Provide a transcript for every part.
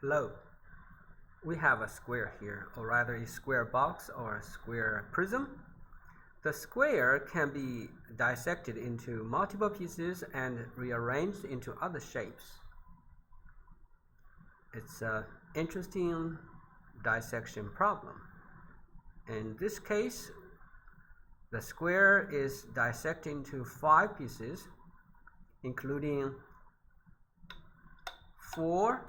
Hello. We have a square here, or rather a square box or a square prism. The square can be dissected into multiple pieces and rearranged into other shapes. It's an interesting dissection problem. In this case, the square is dissected into 5 pieces, including 4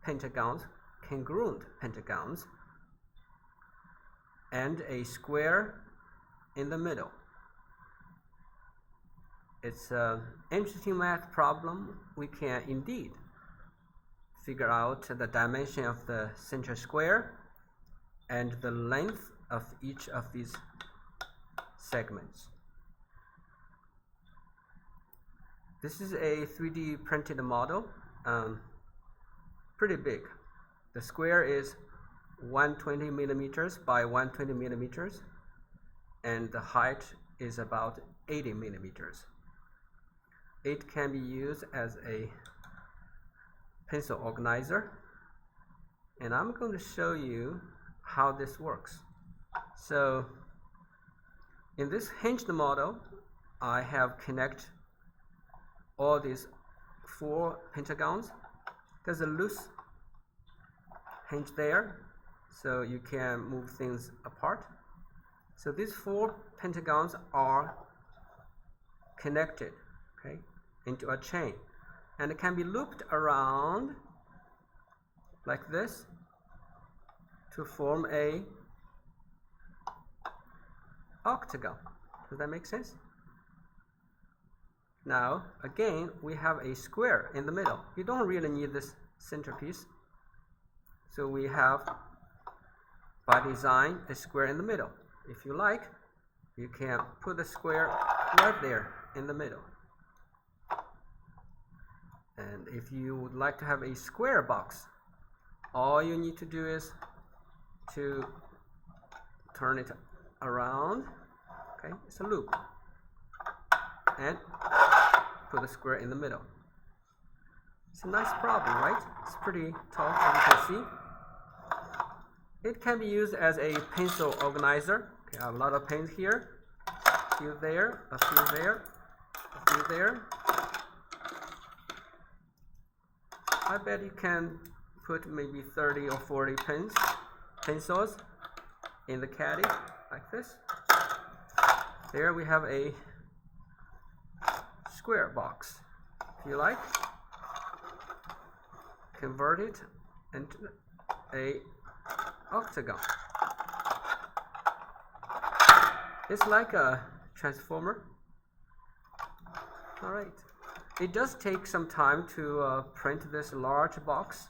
pentagons, congruent pentagons, and a square in the middle. It's an interesting math problem. We can indeed figure out the dimension of the center square and the length of each of these segments. This is a 3D printed model, pretty big. The square is 120 millimeters by 120 millimeters, and the height is about 80 millimeters. It can be used as a pencil organizer, and I'm going to show you how this works. So in this hinged model, I have connected all these 4 pentagons. There's a loose hinge there, so you can move things apart. So these 4 pentagons are connected, okay, into a chain, and it can be looped around like this to form a octagon. Does that make sense? Now, again, we have a square in the middle. You don't really need this centerpiece. So we have, by design, a square in the middle. If you like, you can put the square right there in the middle. And if you would like to have a square box, all you need to do is to turn it around. Okay, it's a loop. And put the square in the middle. It's a nice problem, right? It's pretty tall, as you can see. It can be used as a pencil organizer. Okay, I have a lot of pens here. A few there, a few there, a few there. I bet you can put maybe 30 or 40 pencils in the caddy, like this. There we have a square box. If you like, convert it into a octagon. It's like a transformer. All right. It does take some time to print this large box,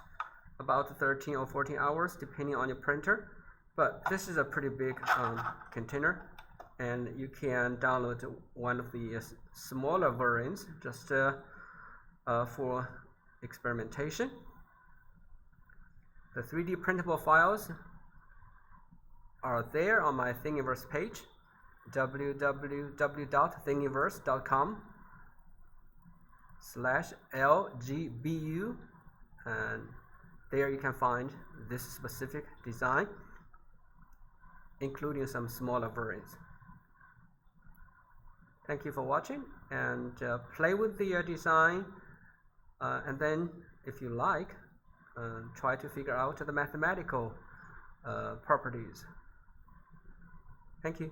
about 13 or 14 hours, depending on your printer. But this is a pretty big container, and you can download one of the smaller variants just for experimentation. The 3D printable files are there on my Thingiverse page, www.thingiverse.com/LGBU, and there you can find this specific design, including some smaller variants. Thank you for watching, and play with the design, and then if you like, try to figure out the mathematical properties. Thank you.